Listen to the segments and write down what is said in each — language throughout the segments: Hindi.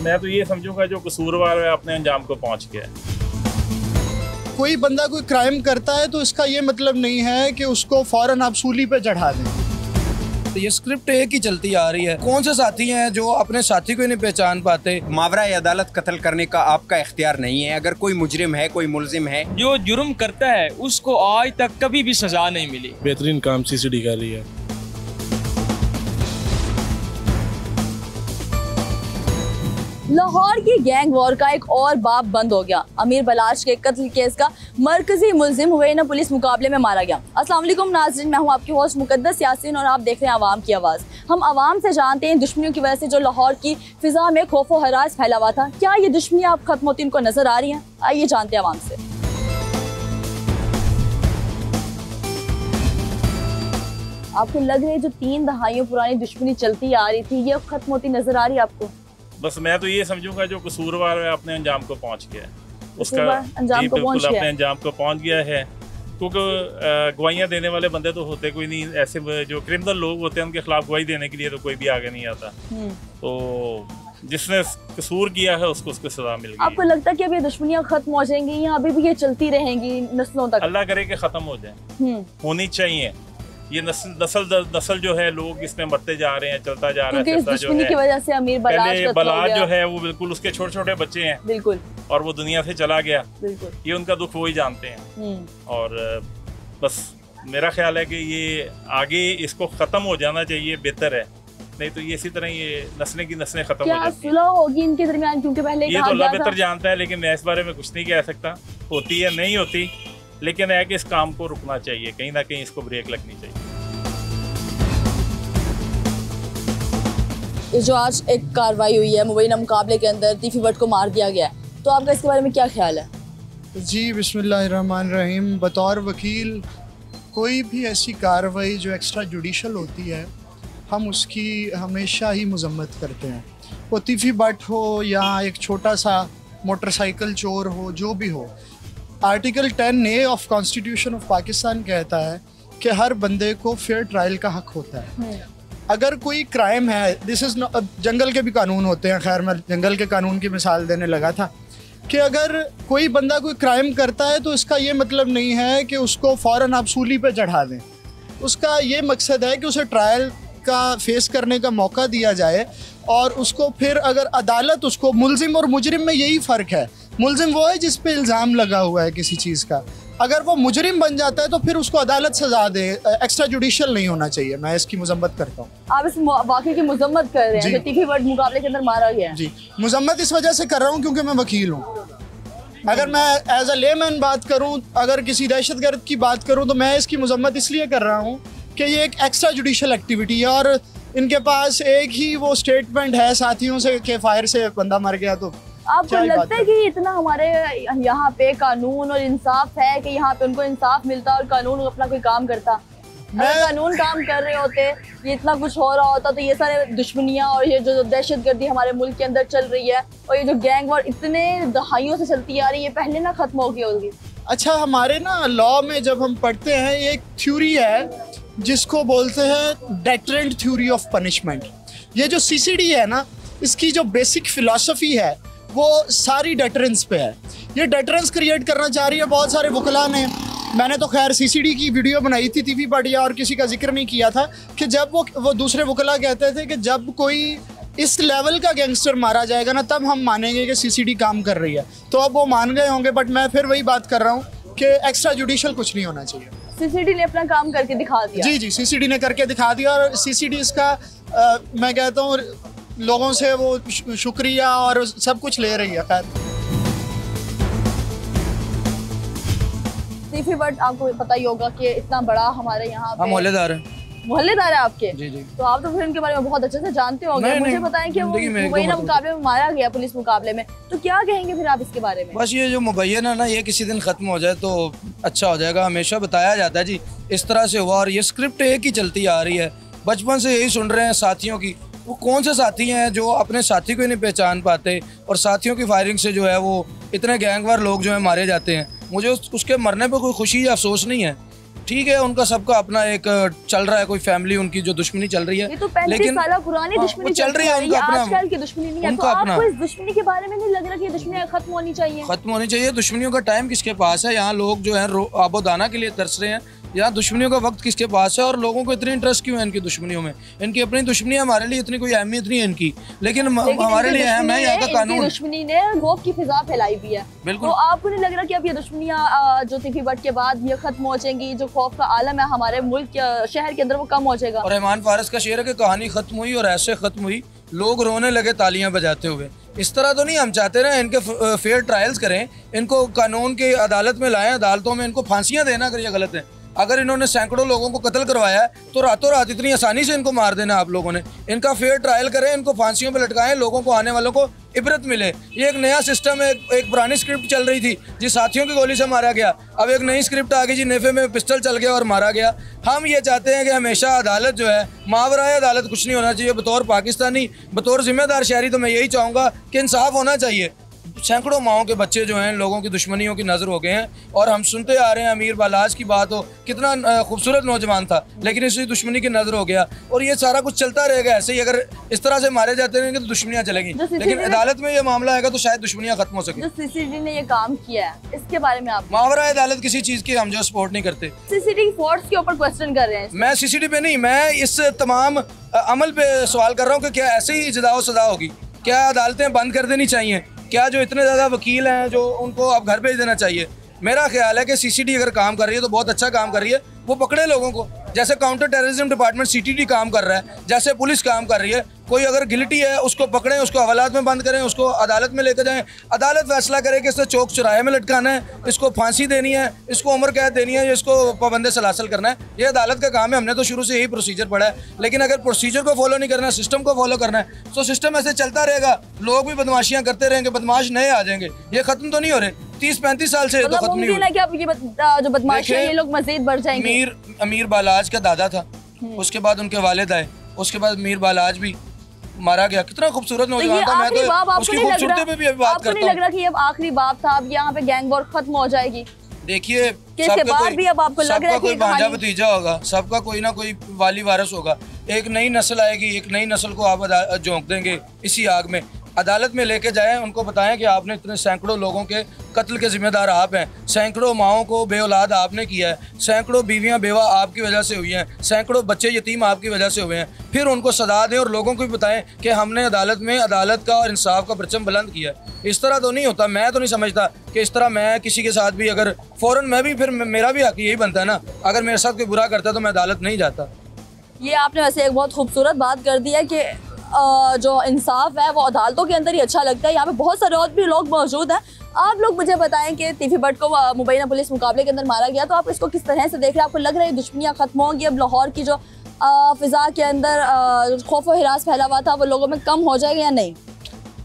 मैं तो ये समझूंगा जो कसूरवार है अपने अंजाम को पहुंच गया है। कोई बंदा कोई क्राइम करता है तो इसका ये मतलब नहीं है कि उसको फौरन आप सूली पे चढ़ा दें। तो ये स्क्रिप्ट एक ही चलती आ रही है। कौन से साथी हैं जो अपने साथी को ही नहीं पहचान पाते। मावरा अदालत कत्ल करने का आपका इख्तियार नहीं है। अगर कोई मुजरिम है, कोई मुलजिम है, जो जुर्म करता है उसको आज तक कभी भी सजा नहीं मिली। बेहतरीन काम सीसीडी कर रही है। लाहौर की गैंग वॉर का एक और बाब बंद हो गया। अमीर बलाच के कत्ल केस का मरकजी मुलजिम हुवैना पुलिस मुकाबले में मारा गया। अस्सलाम वालेकुम नाज़रीन, मैं हूं आपकी होस्ट मुकद्दस यासीन और आप देख रहे हैं आवाम की आवाज़। हम आवाम से जानते हैं दुश्मनियों की वजह से जो लाहौर की फिजा में खौफो हरास फैला हुआ था, क्या ये दुश्मनियाँ अब खत्म होती इनको नजर आ रही हैं? आइए जानते हैं आवाम से। आपको लग रहा है जो 3 दहाइयों पुरानी दुश्मनी चलती आ रही थी ये खत्म होती नजर आ रही है आपको? बस मैं तो ये समझूंगा जो कसूरवार है अपने अंजाम को पहुंच गया है, उसका अंजाम को पहुंच अपने अंजाम को पहुंच गया है। क्योंकि गवाहियां देने वाले बंदे तो होते कोई नहीं, ऐसे जो क्रिमिनल लोग होते हैं उनके खिलाफ गवाही देने के लिए तो कोई भी आगे नहीं आता। तो जिसने कसूर किया है उसको उसको सजा मिल गई। आपको लगता है कि अब ये दुश्मनियां खत्म हो जाएंगी या अभी भी ये चलती रहेंगी नस्लों तक? अल्लाह करे कि खत्म हो जाए, होनी चाहिए। ये नस्ल जो है लोग इसमें मरते जा रहे हैं, चलता जा रहा है। दुश्मनी की वजह से अमीर बलाज जो है वो बिल्कुल उसके छोटे छोटे बच्चे हैं बिल्कुल, और वो दुनिया से चला गया बिल्कुल। ये उनका दुख वो ही जानते हैं। और बस मेरा ख्याल है कि ये आगे इसको खत्म हो जाना चाहिए, बेहतर है। नहीं तो ये इसी तरह ये नस्लें की नस्लें खत्म हो जाती हैं। सुलह होगी इनके दरमियान? क्योंकि पहले ये तो अल्लाह बेहतर जानता है, लेकिन मैं इस बारे में कुछ नहीं कह सकता। होती है नहीं होती, लेकिन है कि इस काम को रुकना चाहिए, कहीं ना कहीं इसको ब्रेक लगनी चाहिए। जो आज एक कार्रवाई हुई है मुबैना मुकाबले के अंदर तीफी भट्ट को मार दिया गया है, तो आपका इसके बारे में क्या ख्याल है? जी बिस्मिल्लाहिर्रहमानिर्रहीम। बतौर वकील कोई भी ऐसी कार्रवाई जो एक्स्ट्रा जुडिशल होती है हम उसकी हमेशा ही मजम्मत करते हैं। वो तीफी भट्ट हो या एक छोटा सा मोटरसाइकिल चोर हो, जो भी हो। Article 10A of constitution of Pakistan कहता है कि हर बंदे को फेयर ट्रायल का हक होता है। अगर कोई क्राइम है, दिस इज़ जंगल के भी कानून होते हैं, खैर मैं जंगल के कानून की मिसाल देने लगा था कि अगर कोई बंदा कोई क्राइम करता है तो इसका ये मतलब नहीं है कि उसको फ़ौरन आप सूली पे चढ़ा दें। उसका ये मकसद है कि उसे ट्रायल का फेस करने का मौका दिया जाए और उसको फिर अगर अदालत उसको, मुलजिम और मुजरिम में यही फ़र्क है। मुलजिम वो है जिस पे इल्ज़ाम लगा हुआ है किसी चीज़ का, अगर वो मुजरिम बन जाता है तो फिर उसको अदालत सजा दे, एक्स्ट्रा जुडिशल नहीं होना चाहिए। मैं इसकी मजम्मत करता हूँ। आप इस वाक़े की मजम्मत कर रहे हैं जो तीफी भट्ट मुकाबले के अंदर मारा गया है? जी, मजम्मत इस वजह से कर रहा हूँ क्योंकि मैं वकील हूँ। अगर मैं एज अ लेमैन बात करूँ, अगर किसी दहशतगर्द की बात करूँ, तो मैं इसकी मजम्मत इसलिए कर रहा हूँ कि ये एक एक्स्ट्रा जुडिशल एक्टिविटी है और इनके पास एक ही वो स्टेटमेंट है साथियों से कि फायर से बंदा मर गया। तो आपको लगता है कि इतना हमारे यहाँ पे कानून और इंसाफ है कि यहाँ पे उनको इंसाफ मिलता और कानून अपना कोई काम करता? अगर कानून काम कर रहे होते, ये इतना कुछ हो रहा होता, तो ये सारे दुश्मनियाँ और ये जो दहशतगर्दी हमारे मुल्क के अंदर चल रही है और ये जो गैंग वॉर इतने दहाइयों से चलती आ रही है, पहले ना खत्म हो गई होगी। अच्छा, हमारे ना लॉ में जब हम पढ़ते हैं एक थ्योरी है जिसको बोलते हैं डेटरेंट थ्योरी ऑफ पनिशमेंट। ये जो CCD है ना, इसकी जो बेसिक फिलॉसफी है वो सारी डेटरेंस पे है। ये डेटरेंस क्रिएट करना चाह रही है बहुत सारे वकला ने। मैंने तो खैर CCD की वीडियो बनाई थी तीफी भट्ट, और किसी का जिक्र नहीं किया था कि जब वो दूसरे वकला कहते थे कि जब कोई इस लेवल का गैंगस्टर मारा जाएगा ना तब हम मानेंगे कि CCD काम कर रही है। तो अब वो मान गए होंगे, बट मैं फिर वही बात कर रहा हूँ कि एक्स्ट्रा जुडिशल कुछ नहीं होना चाहिए। CCD ने अपना काम करके दिखा दिया। जी, CCD ने करके दिखा दिया और CCD इसका मैं कहता हूँ लोगों से वो शुक्रिया और सब कुछ ले रही है। खैर, तीफी भट्ट आपको पता ही होगा कि इतना बड़ा हमारे यहाँ पे मोहल्लेदार है। मोहल्लेदार है आपके? जी। तो आप तो फिर इनके बारे में बहुत अच्छे से जानते होंगे। मुझे बताएं कि वो मुबैना मुकाबले में मारा गया पुलिस मुकाबले में, तो क्या कहेंगे फिर आप इसके बारे में? बस ये जो मुबैना ना ये किसी दिन खत्म हो जाए तो अच्छा हो जाएगा। हमेशा बताया जाता है जी इस तरह से हुआ और ये स्क्रिप्ट एक ही चलती आ रही है। बचपन से यही सुन रहे हैं साथियों की। वो कौन से साथी हैं जो अपने साथी को ही नहीं पहचान पाते और साथियों की फायरिंग से जो है वो इतने गैंगवार लोग जो है मारे जाते हैं। मुझे उसके मरने पर कोई खुशी या अफसोस नहीं है, ठीक है, उनका सबका अपना एक चल रहा है, कोई फैमिली उनकी जो दुश्मनी चल रही है, ये तो 35 साल पुरानी दुश्मनी चल रही है, उनका अपना, आजकल की दुश्मनी नहीं है। तो आपको इस दुश्मनी के बारे में नहीं लग रहा कि ये दुश्मनी खत्म होनी चाहिए? खत्म होनी चाहिए। दुश्मनियों का टाइम किसके पास है? यहाँ लोग जो है आबोदाना के लिए तरस रहे हैं, यहाँ दुश्मनियों का वक्त किसके पास है? और लोगों को इतनी इंटरेस्ट क्यों है इनकी दुश्मनियों में? इनकी अपनी दुश्मनी है, हमारे लिए इतनी कोई अहमियत नहीं है इनकी, लेकिन हमारे लिए अहम है यहाँ का कानून। दुश्मनी ने खौफ की फिजा फैलाई भी है। बिल्कुल। तो आपको नहीं लग रहा कि अब ये दुश्मनियाँ जो तिफी बट के बाद ये खत्म हो जाएंगी, जो खौफ का आलम है हमारे मुल्क शहर के अंदर वो कम हो जाएगा? और रहमान फारस का शेर है कि कहानी खत्म हुई और ऐसे खत्म हुई लोग रोने लगे तालियां बजाते हुए। इस तरह तो नहीं हम चाहते ना, इनके फेयर ट्रायल्स करें, इनको कानून के अदालत में लाएं, अदालतों में इनको फांसियां देना अगर ये गलत है। अगर इन्होंने सैकड़ों लोगों को कत्ल करवाया है तो रातों रात इतनी आसानी से इनको मार देना आप लोगों ने? इनका फेयर ट्रायल करें, इनको फांसियों पे लटकाएं, लोगों को, आने वालों को इबरत मिले। ये एक नया सिस्टम है। एक पुरानी स्क्रिप्ट चल रही थी जी, साथियों की गोली से मारा गया, अब एक नई स्क्रिप्ट आ गई जी, नेफे में पिस्टल चल गया और मारा गया। हम ये चाहते हैं कि हमेशा अदालत जो है, मावराए अदालत कुछ नहीं होना चाहिए। बतौर पाकिस्तानी, बतौर जिम्मेदार शहरी तो मैं यही चाहूँगा कि इंसाफ होना चाहिए। सैकड़ों माओं के बच्चे जो हैं लोगों की दुश्मनियों की नज़र हो गए हैं, और हम सुनते आ रहे हैं, अमीर बालाज की बात हो, कितना खूबसूरत नौजवान था, लेकिन इसी दुश्मनी की नज़र हो गया। और ये सारा कुछ चलता रहेगा ऐसे ही, अगर इस तरह से मारे जाते रहेंगे तो दुश्मनियाँ चलेंगी, लेकिन अदालत में ये मामला आएगा तो शायद दुश्मनियाँ खत्म हो सके। जो सीसीडी ने ये काम किया है, इसके बारे में आप? मावरा अदालत किसी चीज़ की हम जो सपोर्ट नहीं करते। सीसीडी फोर्स के ऊपर क्वेश्चन कर रहे हैं। मैं सीसीडी पे नहीं, मैं इस तमाम अमल पे सवाल कर रहा हूँ कि क्या ऐसे ही जदा सजा होगी? क्या अदालतें बंद कर देनी चाहिए? क्या जो इतने ज़्यादा वकील हैं जो उनको अब घर भेज देना चाहिए? मेरा ख्याल है कि सीसीडी अगर काम कर रही है तो बहुत अच्छा काम कर रही है, वो पकड़े लोगों को, जैसे काउंटर टेररिज्म डिपार्टमेंट सीटीडी काम कर रहा है, जैसे पुलिस काम कर रही है। कोई अगर गिल्टी है उसको पकड़ें, उसको हवालात में बंद करें, उसको अदालत में लेकर जाएं, अदालत फैसला करे कि इससे चौक चौराहे में लटकाना है, इसको फांसी देनी है, इसको उम्र कैद देनी है, या इसको पाबंद सलासल करना है। ये अदालत का काम है, हमने तो शुरू से यही प्रोसीजर पढ़ा है। लेकिन अगर प्रोसीजर को फॉलो नहीं करना है, सिस्टम को फॉलो करना है, तो सिस्टम ऐसे चलता रहेगा, लोग भी बदमाशियाँ करते रहेंगे, बदमाश नए आ जाएंगे, ये खत्म तो नहीं हो रहे। 30-35 साल से तो खत्म नहीं हो रहे। जो बदमाशी है ये लोग मजीद बढ़ जाएंगे। अमीर बालाज का दादा था, उसके बाद उनके वालिद आए, उसके बाद अमीर बालाज भी मारा गया। कितना खूबसूरत नौजवान था। मैं तो उसकी खूबसूरती पे भी बात करता हूं। आपको नहीं लग रहा कि अब आखिरी बाप था, अब यहाँ पे गैंग वॉर खत्म हो जाएगी? देखिए, सबका कोई भांजा भतीजा होगा, सबका कोई ना कोई वाली वारस होगा। एक नई नस्ल आएगी, एक नई नस्ल को आप झोंक देंगे इसी आग में। अदालत में लेके जाएं, उनको बताएं कि आपने इतने सैकड़ों लोगों के कत्ल के जिम्मेदार आप हैं, सैकड़ों माओं को बेऔलाद आपने किया है, सैकड़ों बीवियां बेवा आपकी वजह से हुई हैं, सैकड़ों बच्चे यतीम आपकी वजह से हुए हैं। फिर उनको सजा दें और लोगों को भी बताएं कि हमने अदालत में अदालत का और इंसाफ का परचम बुलंद किया है। इस तरह तो नहीं होता। मैं तो नहीं समझता कि इस तरह मैं किसी के साथ भी अगर फ़ौरन मैं भी, फिर मेरा भी हक यही बनता है ना, अगर मेरे साथ कोई बुरा करता है तो मैं अदालत नहीं जाता। ये आपने वैसे एक बहुत खूबसूरत बात कर दी है कि जो इंसाफ है वो अदालतों के अंदर ही अच्छा लगता है। यहाँ पे बहुत सारे और भी लोग मौजूद हैं। आप लोग मुझे बताएं कि तिफी बट को मुबैना पुलिस मुकाबले के अंदर मारा गया, तो आप इसको किस तरह से देख रहे हैं? आपको लग रहा है दुश्मनियाँ खत्म होंगी, अब लाहौर की जो फ़िज़ा के अंदर खौफ और हिरास फैला हुआ था वो लोगों में कम हो जाएगा या नहीं?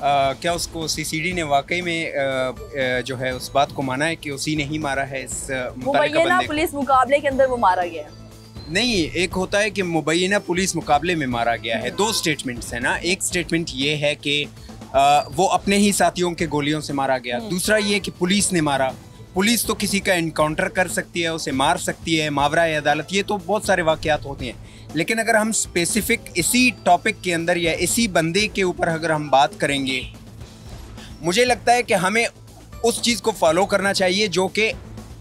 क्या उसको सीसीडी ने वाकई में जो है उस बात को माना है कि उसी ने ही मारा है इस मुबैना पुलिस मुकाबले के अंदर वो मारा गया है? नहीं, एक होता है कि मुबैना पुलिस मुकाबले में मारा गया है। दो स्टेटमेंट्स हैं ना। एक स्टेटमेंट ये है कि वो अपने ही साथियों के गोलियों से मारा गया। दूसरा ये कि पुलिस ने मारा। पुलिस तो किसी का इनकाउंटर कर सकती है, उसे मार सकती है, मावरा अदालत, ये तो बहुत सारे वाक़यात होते हैं। लेकिन अगर हम स्पेसिफिक इसी टॉपिक के अंदर या इसी बंदे के ऊपर अगर हम बात करेंगे, मुझे लगता है कि हमें उस चीज़ को फॉलो करना चाहिए जो कि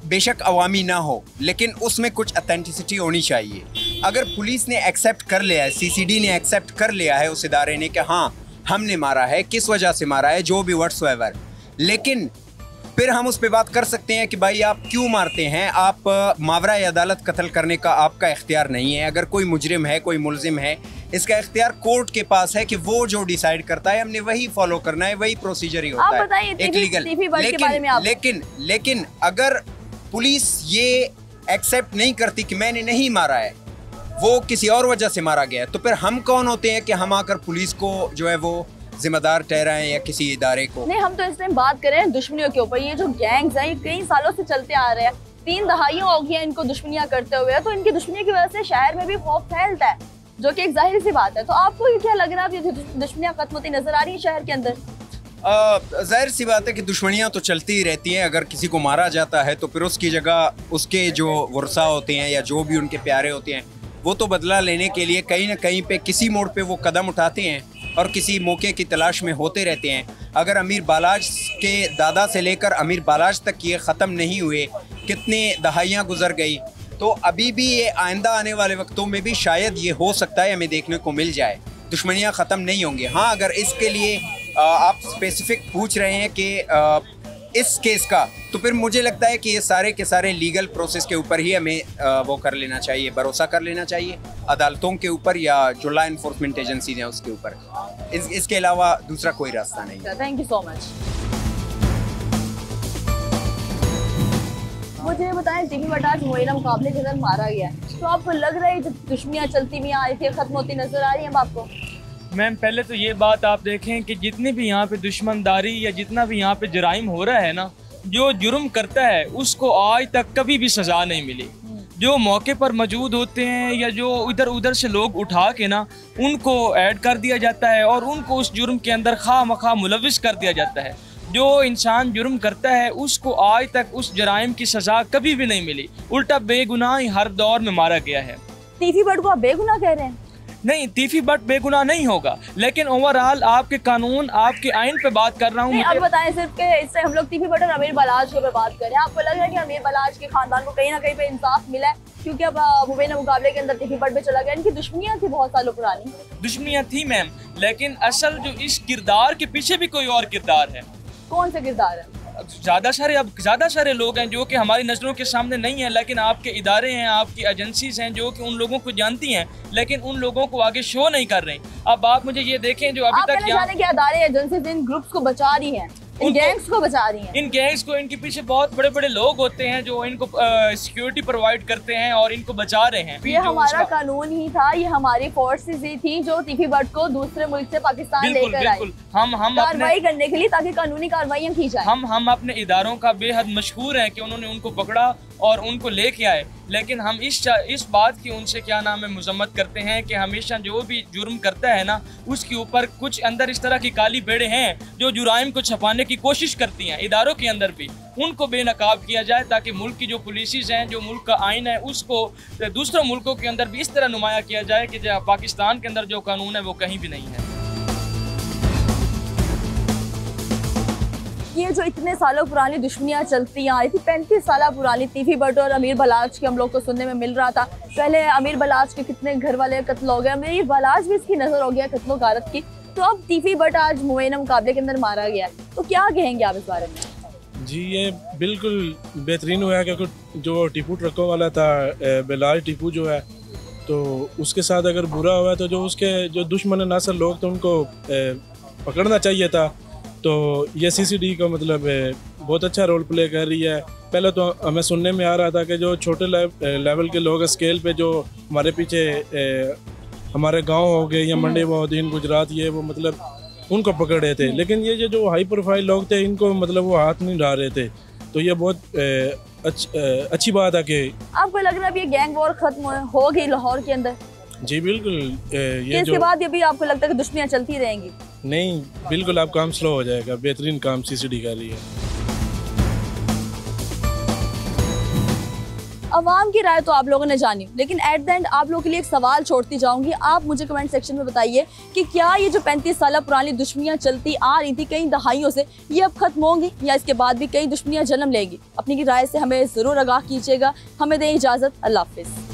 बेशक अवामी ना हो, लेकिन उसमें कुछ ऑथेंटिसिटी होनी चाहिए। अगर पुलिस ने एक्सेप्ट कर लिया है, सीसीडी ने एक्सेप्ट कर लिया है उस इदारे ने कि हाँ हमने मारा है, किस वजह से मारा है, जो भी व्हाट्सएवर, लेकिन फिर हम उस पर बात कर सकते हैं कि भाई आप क्यों मारते हैं। आप मावरा अदालत कत्ल करने का आपका इख्तियार नहीं है। अगर कोई मुजरिम है, कोई मुलजिम है, इसका इख्तियार कोर्ट के पास है कि वो जो डिसाइड करता है हमने वही फॉलो करना है, वही प्रोसीजर ही होता है, एक लीगल। लेकिन अगर पुलिस ये एक्सेप्ट नहीं करती कि मैंने नहीं मारा है, वो किसी और वजह से मारा गया है, तो फिर हम कौन होते हैं कि हम आकर पुलिस को जो है वो जिम्मेदार ठहराएं या किसी इदारे को? नहीं, हम तो इस टाइम बात करें दुश्मनियों के ऊपर। ये जो गैंग्स हैं ये कई सालों से चलते आ रहे हैं, 3 दहाइयां हो गई हैं इनको दुश्मनियां करते हुए, तो इनकी दुश्मनी की वजह से शहर में भी खौफ फैलता है, जो कि एक जाहिर सी बात है। तो आपको ये क्या लग रहा है, दुश्मनियां खत्म होती नजर आ रही है शहर के अंदर? जाहिर सी बात है कि दुश्मनियाँ तो चलती ही रहती हैं। अगर किसी को मारा जाता है तो फिर उसकी जगह उसके जो वर्सा होते हैं या जो भी उनके प्यारे होते हैं वो तो बदला लेने के लिए कहीं ना कहीं पे किसी मोड़ पे वो कदम उठाते हैं और किसी मौके की तलाश में होते रहते हैं। अगर अमीर बालाज के दादा से लेकर अमीर बालाज तक ये ख़त्म नहीं हुए, कितने दहाइयाँ गुजर गई, तो अभी भी ये आइंदा आने वाले वक्तों में भी शायद ये हो सकता है हमें देखने को मिल जाए। दुश्मनियाँ ख़त्म नहीं होंगी। हाँ, अगर इसके लिए आप स्पेसिफिक पूछ रहे हैं कि इस केस का, तो फिर मुझे लगता है कि ये सारे के सारे लीगल प्रोसेस के ऊपर ही हमें वो कर लेना चाहिए, भरोसा कर लेना चाहिए अदालतों के ऊपर या जो लॉ इन्फोर्समेंट एजेंसी हैं उसके ऊपर। इसके अलावा दूसरा कोई रास्ता नहीं है। Thank you so much. मुझे ये बताएं, टीवी बटाज मुआयना मुकाबले के अंदर मारा गया है, तो आपको लग रहा है जो दुश्मनियाँ चलती हुई आ रही थी खत्म होती नजर आ रही है आपको? मैम पहले तो ये बात आप देखें कि जितनी भी यहाँ पे दुश्मनदारी या जितना भी यहाँ पे जराइम हो रहा है ना, जो जुर्म करता है उसको आज तक कभी भी सज़ा नहीं मिली। जो मौके पर मौजूद होते हैं या जो इधर उधर से लोग उठा के ना उनको ऐड कर दिया जाता है और उनको उस जुर्म के अंदर खा मखा मुलविस कर दिया जाता है। जो इंसान जुर्म करता है उसको आज तक उस जराइम की सज़ा कभी भी नहीं मिली, उल्टा बेगुनाह ही हर दौर में मारा गया है। तीफी बट को आप बेगुनाह कह रहे हैं? नहीं, तीफी बट बेगुनाह नहीं होगा, लेकिन ओवरऑल आपके कानून आपके आइन पे बात कर रहा हूँ। अब बताएं सिर्फ के इससे हम लोग तीफी बट और अमीर बलाज के पे बात करें, आपको लग रहा है कि अमीर बलाज के खानदान को कहीं ना कहीं पे इंसाफ मिला है? क्योंकि अब मुबैना मुकाबले के अंदर तीफी बट पे चला गया, इनकी दुश्मनियाँ थी बहुत सालों पुरानी। दुश्मनियाँ थी मैम, लेकिन असल जो इस किरदार के पीछे भी कोई और किरदार है। कौन सा किरदार है? ज़्यादा सारे लोग हैं जो कि हमारी नज़रों के सामने नहीं है, लेकिन आपके इदारे हैं, आपकी एजेंसीज हैं जो कि उन लोगों को जानती हैं, लेकिन उन लोगों को आगे शो नहीं कर रही। अब आप मुझे ये देखें जो अभी तक जाने के इदारे एजेंसीज इन ग्रुप्स को बचा रही हैं, इन गैंग्स को बचा रही हैं। इन गैंग्स को, इनके पीछे बहुत बड़े बड़े लोग होते हैं जो इनको सिक्योरिटी प्रोवाइड करते हैं और इनको बचा रहे हैं। ये हमारा कानून ही था, ये हमारी फोर्सेस ही थी जो तीफी बट को दूसरे मुल्क से पाकिस्तान लेकर आई, हम कार्रवाई करने के लिए, ताकि कानूनी कार्रवाइयाँ की जाए। हम अपने इदारों का बेहद मशहूर है कि उन्होंने उनको पकड़ा और उनको लेके आए, लेकिन हम इस बात की उनसे क्या नाम है मजम्मत करते हैं कि हमेशा जो भी जुर्म करता है ना उसके ऊपर कुछ अंदर इस तरह की काली बेड़े हैं जो जुराइम को छुपाने की कोशिश करती हैं इदारों के अंदर भी, उनको बेनकाब किया जाए ताकि मुल्क की जो पुलिसेस हैं, जो मुल्क का आइन है, उसको दूसरे मुल्कों के अंदर भी इस तरह नुमाया किया जाए कि पाकिस्तान के अंदर जो कानून है वो कहीं भी नहीं है। ये जो इतने सालों पुरानी दुश्मनियाँ चलती आ रही थी, 35 साल पुरानी तीफी बट और अमीर बलाज के हम लोग को सुनने में मिल रहा था। पहले अमीर बलाज के कितने घर वाले कत्ल हो गए, अमीर बलाज भी इसकी नजर हो गया कत्लो गारत की, तो अब तीफी बट आज मुआयना मुकाबले के अंदर मारा गया, तो क्या कहेंगे आप इस बारे में? जी, ये बिल्कुल बेहतरीन हुआ है क्योंकि जो टीपू ट्रकों वाला था बलाज टीपू जो है, तो उसके साथ अगर बुरा हुआ तो जो उसके जो दुश्मन नासर लोग थे उनको पकड़ना चाहिए था। तो ये सीसीडी का मतलब बहुत अच्छा रोल प्ले कर रही है। पहले तो हमें सुनने में आ रहा था कि जो छोटे लेवल के लोग स्केल पे जो हमारे पीछे हमारे गांव हो गए या मंडी बहुद्दीन गुजरात, ये वो मतलब उनको पकड़ रहे थे, लेकिन ये जो हाई प्रोफाइल लोग थे इनको मतलब वो हाथ नहीं डाल रहे थे। तो ये बहुत अच्छी बात है कि आपको लग रहा है ये गैंग वॉर खत्म हो गई लाहौर के अंदर? जी बिल्कुल। ये इसके बाद ये भी आपको लगता है कि दुश्मनियाँ चलती रहेंगी? नहीं, बिल्कुल आप काम स्लो हो जाएगा। बेहतरीन काम सीसीडी कर रही है। अवाम की राय तो आप लोगों ने जानी, लेकिन एट द एंड आप लोगों के लिए एक सवाल छोड़ती जाऊंगी। आप मुझे कमेंट सेक्शन में बताइए कि क्या ये जो 35 साल पुरानी दुश्मनियाँ चलती आ रही थी कई दहाइयों से, ये अब खत्म होंगी या इसके बाद भी कई दुश्मनियाँ जन्म लेंगी? अपनी की राय से हमें ज़रूर आगाह कीजिएगा। हमें दें इजाज़त। अल्लाह हाफिज़।